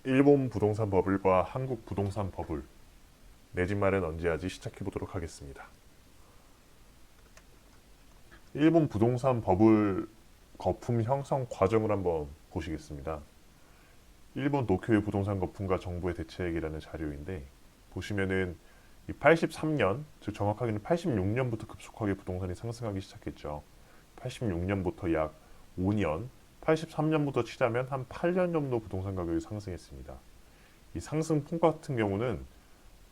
일본 부동산 버블과 한국 부동산 버블, 내 집 마련 언제 하지 시작해 보도록 하겠습니다. 일본 부동산 버블 거품 형성 과정을 한번 보시겠습니다. 일본 도쿄의 부동산 거품과 정부의 대책이라는 자료인데 보시면은 이 83년, 즉 정확하게는 86년부터 급속하게 부동산이 상승하기 시작했죠. 86년부터 약 5년, 83년부터 치자면 한 8년 정도 부동산 가격이 상승했습니다. 이 상승폭 같은 경우는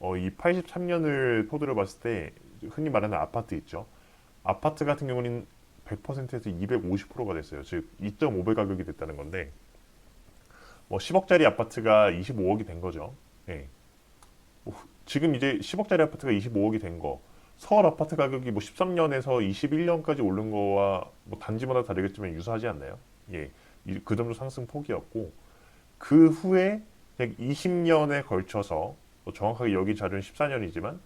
이 83년을 토대로 봤을 때 흔히 말하는 아파트 있죠. 아파트 같은 경우는 100%에서 250%가 됐어요. 즉 2.5배 가격이 됐다는 건데 10억짜리 아파트가 25억이 된 거죠. 예. 지금 이제 10억짜리 아파트가 25억이 된 거, 서울 아파트 가격이 13년에서 21년까지 오른 거와 단지마다 다르겠지만 유사하지 않나요? 예, 그 정도 상승 폭이었고 그 후에 약 20년에 걸쳐서 정확하게 여기 자료는 14년이지만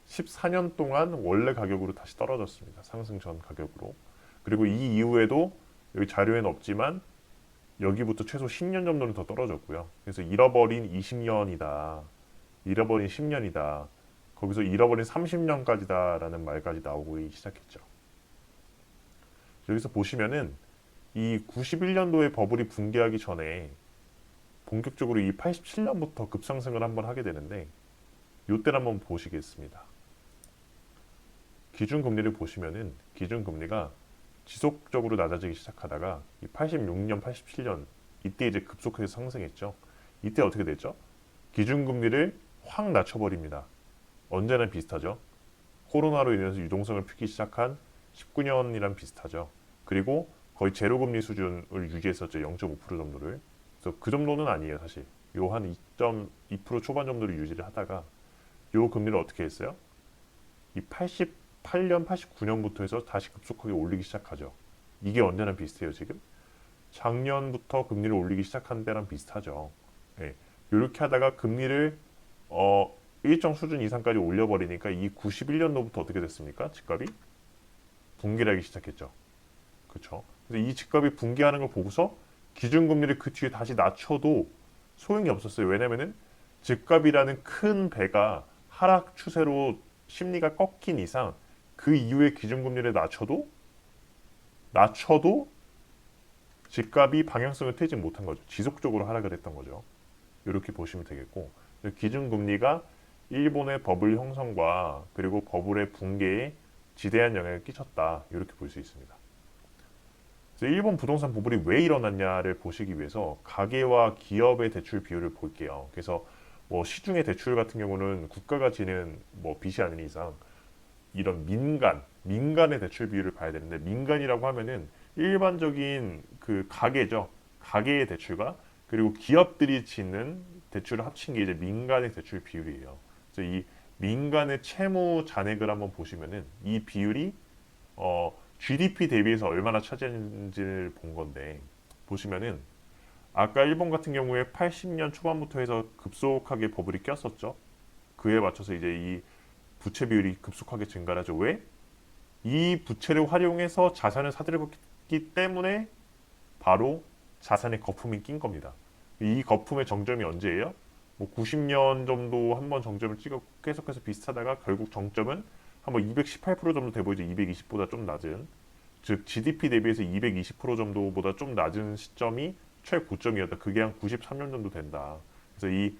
14년 동안 원래 가격으로 다시 떨어졌습니다. 상승 전 가격으로. 그리고 이 이후에도 여기 자료에는 없지만 여기부터 최소 10년 정도는 더 떨어졌고요. 그래서 잃어버린 20년이다. 잃어버린 10년이다. 거기서 잃어버린 30년까지다라는 말까지 나오기 시작했죠. 여기서 보시면은 이 91년도에 버블이 붕괴하기 전에 본격적으로 이 87년부터 급상승을 한번 하게 되는데 이때를 한번 보시겠습니다. 기준금리를 보시면은 기준금리가 지속적으로 낮아지기 시작하다가 이 86년, 87년 이때 이제 급속하게 상승했죠. 이때 어떻게 됐죠? 기준금리를 확 낮춰버립니다. 언제나 비슷하죠. 코로나로 인해서 유동성을 피기 시작한 19년이랑 비슷하죠. 그리고 거의 제로금리 수준을 유지했었죠. 0.5% 정도를. 그래서 그 정도는 아니에요, 사실. 요 한 2.2% 초반 정도를 유지를 하다가 요 금리를 어떻게 했어요? 이 88년, 89년부터 해서 다시 급속하게 올리기 시작하죠. 이게 언제나 비슷해요, 지금. 작년부터 금리를 올리기 시작한 때랑 비슷하죠. 예. 이렇게 하다가 금리를 일정 수준 이상까지 올려버리니까 이 91년도부터 어떻게 됐습니까? 집값이 붕괴를 하기 시작했죠. 그렇죠? 그래서 이 집값이 붕괴하는 걸 보고서 기준금리를 그 뒤에 다시 낮춰도 소용이 없었어요. 왜냐면은 집값이라는 큰 배가 하락 추세로 심리가 꺾인 이상 그 이후에 기준금리를 낮춰도 집값이 방향성을 트지 못한 거죠. 지속적으로 하락을 했던 거죠. 이렇게 보시면 되겠고 기준금리가 일본의 버블 형성과 그리고 버블의 붕괴에 지대한 영향을 끼쳤다. 이렇게 볼 수 있습니다. 그래서 일본 부동산 버블이 왜 일어났냐를 보시기 위해서 가계와 기업의 대출 비율을 볼게요. 그래서 시중의 대출 같은 경우는 국가가 지는 빚이 아닌 이상 이런 민간의 대출 비율을 봐야 되는데 민간이라고 하면은 일반적인 그 가계죠. 가계의 대출과 그리고 기업들이 짓는 대출을 합친 게 이제 민간의 대출 비율이에요. 그래서 이 민간의 채무 잔액을 한번 보시면은 이 비율이 GDP 대비해서 얼마나 차지하는지를 본 건데 보시면은 아까 일본 같은 경우에 80년 초반부터 해서 급속하게 버블이 꼈었죠. 그에 맞춰서 이제 이 부채 비율이 급속하게 증가하죠. 왜? 이 부채를 활용해서 자산을 사들였기 때문에 바로 자산의 거품이 낀 겁니다. 이 거품의 정점이 언제예요? 90년 정도 한번 정점을 찍었고 계속해서 비슷하다가 결국 정점은 한번 218% 정도 돼 보이죠. 220보다 좀 낮은. 즉 GDP 대비해서 220% 정도보다 좀 낮은 시점이 최고점이었다. 그게 한 93년 정도 된다. 그래서 이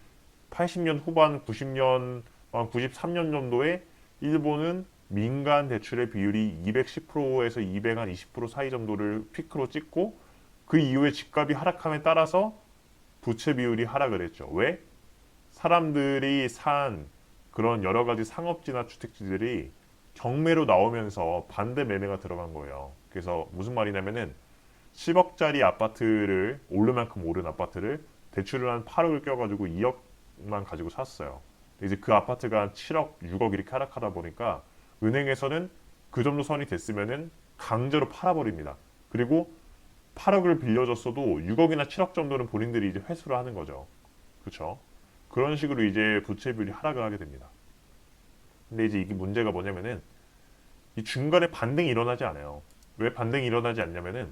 80년 후반 90년 93년 정도에 일본은 민간 대출의 비율이 210%에서 220% 사이 정도를 피크로 찍고 그 이후에 집값이 하락함에 따라서 부채 비율이 하락을 했죠. 왜? 사람들이 산 그런 여러 가지 상업지나 주택지들이 경매로 나오면서 반대 매매가 들어간 거예요. 그래서 무슨 말이냐면은 10억짜리 아파트를 오를 만큼 오른 아파트를 대출을 한 8억을 껴가지고 2억만 가지고 샀어요. 이제 그 아파트가 한 7억, 6억 이렇게 하락하다 보니까 은행에서는 그 정도 선이 됐으면은 강제로 팔아버립니다. 그리고 8억을 빌려줬어도 6억이나 7억 정도는 본인들이 이제 회수를 하는 거죠. 그렇죠? 그런 식으로 이제 부채 비율이 하락을 하게 됩니다. 근데 이제 이게 문제가 뭐냐면은 이 중간에 반등이 일어나지 않아요. 왜 반등이 일어나지 않냐면은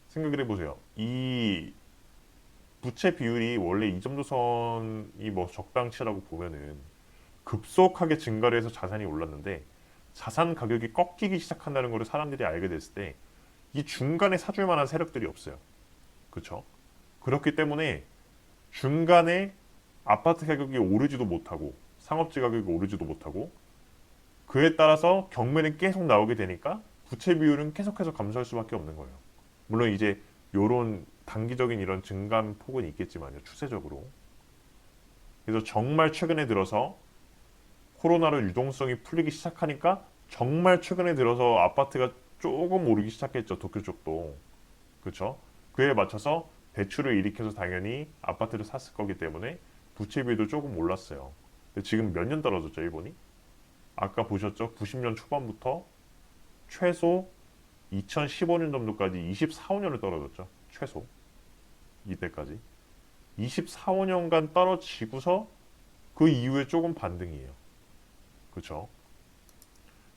생각을 해보세요. 이 부채 비율이 원래 이 정도 선이 뭐 적당치라고 보면은 급속하게 증가를 해서 자산이 올랐는데 자산 가격이 꺾이기 시작한다는 것을 사람들이 알게 됐을 때 이 중간에 사줄 만한 세력들이 없어요. 그렇죠? 그렇기 때문에 중간에 아파트 가격이 오르지도 못하고 상업지 가격이 오르지도 못하고 그에 따라서 경매는 계속 나오게 되니까 부채 비율은 계속해서 감소할 수밖에 없는 거예요. 물론 이제 요런 단기적인 이런 증감 폭은 있겠지만요. 추세적으로. 그래서 정말 최근에 들어서 코로나로 유동성이 풀리기 시작하니까 정말 최근에 들어서 아파트가 조금 오르기 시작했죠. 도쿄 쪽도. 그렇죠? 그에 맞춰서 대출을 일으켜서 당연히 아파트를 샀을 거기 때문에 부채 비율도 조금 올랐어요. 근데 지금 몇 년 떨어졌죠, 일본이? 아까 보셨죠? 90년 초반부터 최소 2015년 정도까지 24, 5년을 떨어졌죠. 최소. 이때까지. 24, 5년간 떨어지고서 그 이후에 조금 반등이에요. 그렇죠?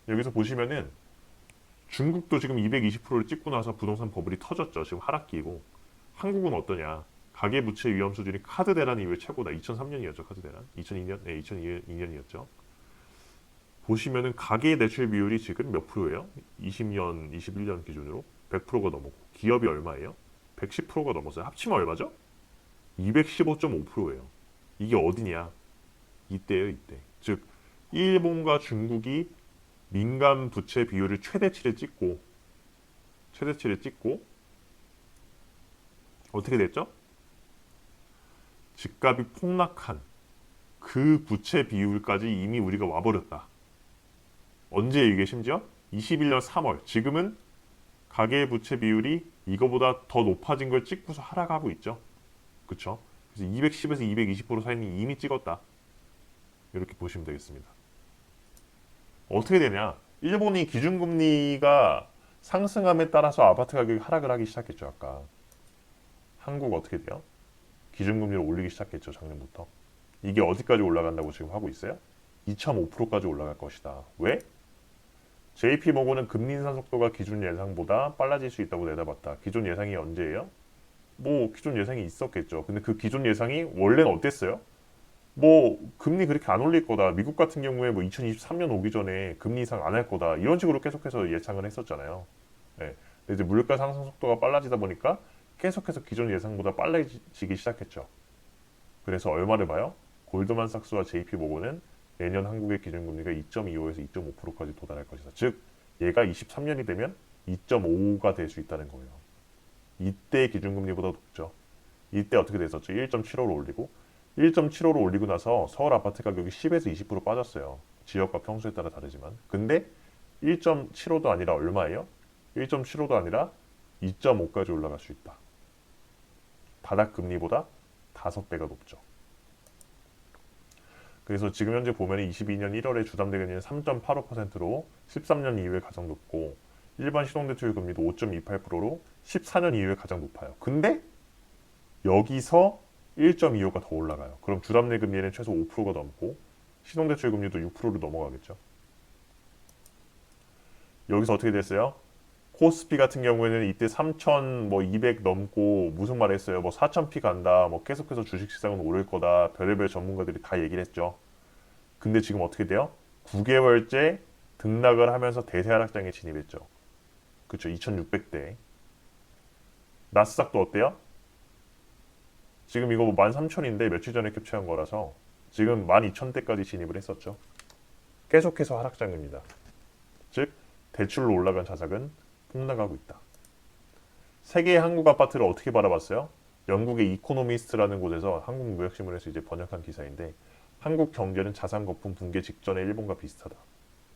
여기서 보시면은 중국도 지금 220%를 찍고 나서 부동산 버블이 터졌죠. 지금 하락기고. 한국은 어떠냐? 가계부채 위험 수준이 카드 대란 이후에 최고다. 2003년이었죠. 카드 대란. 2002년? 네, 2002년이었죠. 보시면은 가계 대출 비율이 지금 몇 프로예요? 20년, 21년 기준으로 100%가 넘었고 기업이 얼마예요? 110%가 넘었어요. 합치면 얼마죠? 215.5%예요. 이게 어디냐? 이때예요, 이때. 즉 일본과 중국이 민간 부채 비율을 최대치를 찍고 어떻게 됐죠? 집값이 폭락한 그 부채 비율까지 이미 우리가 와버렸다. 언제 이게 심지어? 21년 3월. 지금은 가계부채 비율이 이거보다 더 높아진 걸 찍고서 하락하고 있죠. 그쵸? 그래서 210에서 220% 사이는 이미 찍었다. 이렇게 보시면 되겠습니다. 어떻게 되냐? 일본이 기준금리가 상승함에 따라서 아파트 가격이 하락을 하기 시작했죠. 아까. 한국 어떻게 돼요? 기준금리를 올리기 시작했죠. 작년부터. 이게 어디까지 올라간다고 지금 하고 있어요? 2.5%까지 올라갈 것이다. 왜? JP모건은 금리 인상 속도가 기존 예상보다 빨라질 수 있다고 내다봤다. 기존 예상이 언제예요? 뭐 기존 예상이 있었겠죠. 근데 그 기존 예상이 원래는 어땠어요? 뭐 금리 그렇게 안 올릴 거다. 미국 같은 경우에 뭐 2023년 오기 전에 금리 인상 안 할 거다. 이런 식으로 계속해서 예상을 했었잖아요. 네. 근데 이제 물가 상승 속도가 빨라지다 보니까 계속해서 기존 예상보다 빨라지기 시작했죠. 그래서 얼마를 봐요? 골드만삭스와 JP모건은 내년 한국의 기준금리가 2.25에서 2.5%까지 도달할 것이다. 즉 얘가 23년이 되면 2.5가 될 수 있다는 거예요. 이때 기준금리보다 높죠. 이때 어떻게 됐었죠? 1.75로 올리고 1.75로 올리고 나서 서울 아파트 가격이 10에서 20% 빠졌어요. 지역과 평수에 따라 다르지만. 근데 1.75도 아니라 얼마예요? 1.75도 아니라 2.5까지 올라갈 수 있다. 바닥금리보다 5배가 높죠. 그래서 지금 현재 보면 22년 1월에 주담대금리는 3.85%로 13년 이후에 가장 높고 일반 신용대출 금리도 5.28%로 14년 이후에 가장 높아요. 근데 여기서 1.25가 더 올라가요. 그럼 주담대 금리는 최소 5%가 넘고 신용대출 금리도 6%를 넘어가겠죠. 여기서 어떻게 됐어요? 코스피 같은 경우에는 이때 3,200 넘고 무슨 말 했어요? 뭐 4,000피 간다. 뭐 계속해서 주식시장은 오를 거다. 별의별 전문가들이 다 얘기를 했죠. 근데 지금 어떻게 돼요? 9개월째 등락을 하면서 대세 하락장에 진입했죠. 그쵸? 2,600대. 나스닥도 어때요? 지금 이거 뭐 13,000인데 며칠 전에 캡처한 거라서 지금 12,000대까지 진입을 했었죠. 계속해서 하락장입니다. 즉 대출로 올라간 자산은 폭락하고 있다. 세계의 한국 아파트를 어떻게 바라봤어요? 영국의 이코노미스트라는 곳에서 한국무역신문에서 이제 번역한 기사인데 한국 경제는 자산 거품 붕괴 직전의 일본과 비슷하다.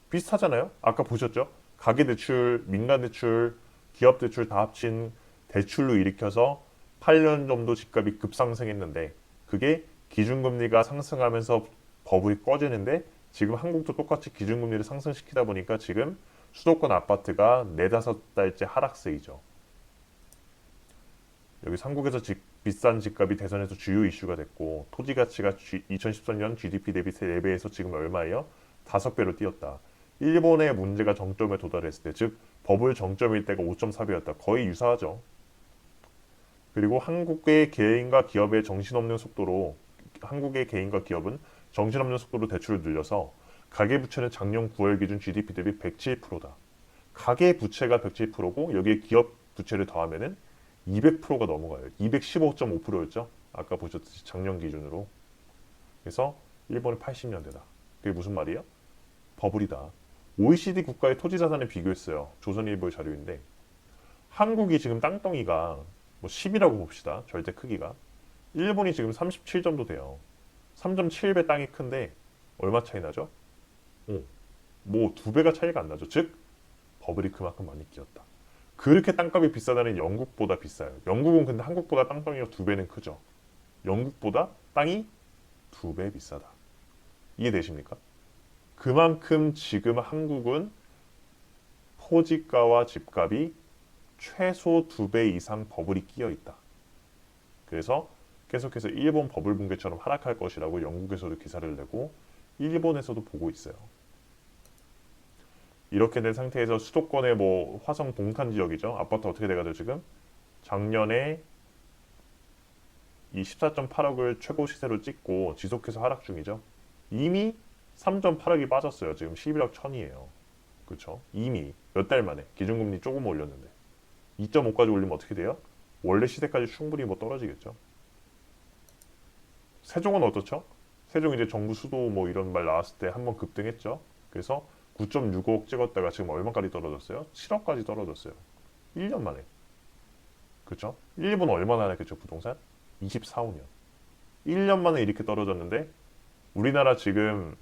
비슷하잖아요? 아까 보셨죠? 가계대출, 민간대출, 기업대출 다 합친 대출로 일으켜서 8년 정도 집값이 급상승했는데 그게 기준금리가 상승하면서 버블이 꺼지는데 지금 한국도 똑같이 기준금리를 상승시키다 보니까 지금 수도권 아파트가 4, 5달째 하락세이죠. 여기 한국에서 비싼 집값이 대선에서 주요 이슈가 됐고 토지 가치가 2013년 GDP 대비 4배에서 지금 얼마예요? 5배로 뛰었다. 일본의 문제가 정점에 도달했을 때, 즉 버블 정점일 때가 5.4배였다. 거의 유사하죠. 그리고 한국의 개인과 기업의 정신없는 속도로 한국의 개인과 기업은 정신없는 속도로 대출을 늘려서 가계부채는 작년 9월 기준 GDP 대비 107%다. 가계부채가 107%고 여기에 기업 부채를 더하면은 200%가 넘어가요. 215.5%였죠. 아까 보셨듯이 작년 기준으로. 그래서 일본은 80년대다. 그게 무슨 말이에요? 버블이다. OECD 국가의 토지 자산을 비교했어요. 조선일보의 자료인데 한국이 지금 땅덩이가 뭐 10이라고 봅시다. 절대 크기가. 일본이 지금 37 정도 돼요. 3.7배 땅이 큰데 얼마 차이 나죠? 뭐 2배가 차이가 안 나죠. 즉 버블이 그만큼 많이 끼었다. 그렇게 땅값이 비싸다는 영국보다 비싸요. 영국은 근데 한국보다 땅덩이가 2배는 크죠. 영국보다 땅이 2배 비싸다. 이해되십니까? 그만큼 지금 한국은 토지가와 집값이 최소 2배 이상 버블이 끼어 있다. 그래서 계속해서 일본 버블 붕괴처럼 하락할 것이라고 영국에서도 기사를 내고 일본에서도 보고 있어요. 이렇게 된 상태에서 수도권의 뭐 화성 동탄 지역이죠. 아파트 어떻게 돼가죠 지금? 작년에 이 14.8억을 최고 시세로 찍고 지속해서 하락 중이죠. 이미 3.8억이 빠졌어요. 지금 11억 1천이에요. 그렇죠? 이미 몇 달 만에 기준금리 조금 올렸는데 2.5까지 올리면 어떻게 돼요? 원래 시세까지 충분히 뭐 떨어지겠죠. 세종은 어떻죠? 세종 이제 정부 수도 뭐 이런 말 나왔을 때 한번 급등했죠. 그래서 9.65억 찍었다가 지금 얼마까지 떨어졌어요? 7억까지 떨어졌어요. 1년 만에. 그렇죠? 일본 얼마나 하랬겠죠, 부동산? 24, 5년. 1년 만에 이렇게 떨어졌는데 우리나라 지금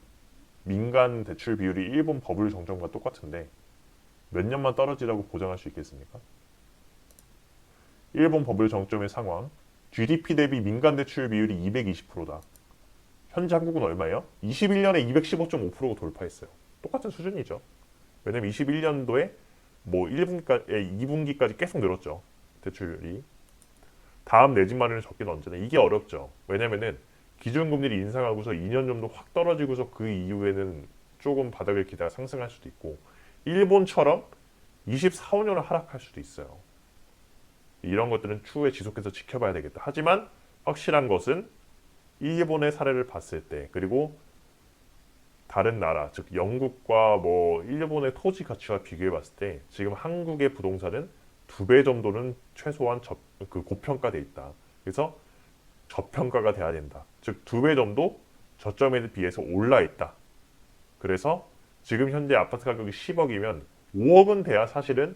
민간 대출 비율이 일본 버블 정점과 똑같은데 몇 년만 떨어지라고 보장할 수 있겠습니까? 일본 버블 정점의 상황. GDP 대비 민간 대출 비율이 220%다. 현재 한국은 얼마예요? 21년에 215.5%가 돌파했어요. 똑같은 수준이죠. 왜냐면 21년도에 뭐 1분기까지, 2분기까지 계속 늘었죠. 대출률이. 다음 내 집 마련을 적긴 언제나. 이게 어렵죠. 왜냐면은 기준금리를 인상하고서 2년 정도 확 떨어지고서 그 이후에는 조금 바닥을 기다려 상승할 수도 있고 일본처럼 24, 5년을 하락할 수도 있어요. 이런 것들은 추후에 지속해서 지켜봐야 되겠다. 하지만 확실한 것은 일본의 사례를 봤을 때 그리고 다른 나라, 즉 영국과 뭐 일본의 토지 가치와 비교해 봤을 때 지금 한국의 부동산은 2배 정도는 최소한 고평가돼 있다. 그래서 저평가가 돼야 된다. 즉 2배 정도 저점에 비해서 올라 있다. 그래서 지금 현재 아파트 가격이 10억이면 5억은 돼야 사실은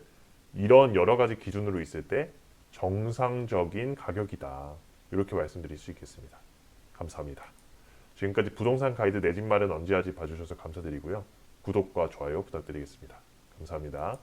이런 여러 가지 기준으로 있을 때 정상적인 가격이다. 이렇게 말씀드릴 수 있겠습니다. 감사합니다. 지금까지 부동산 가이드 내 집 마련 언제 하지 봐주셔서 감사드리고요. 구독과 좋아요 부탁드리겠습니다. 감사합니다.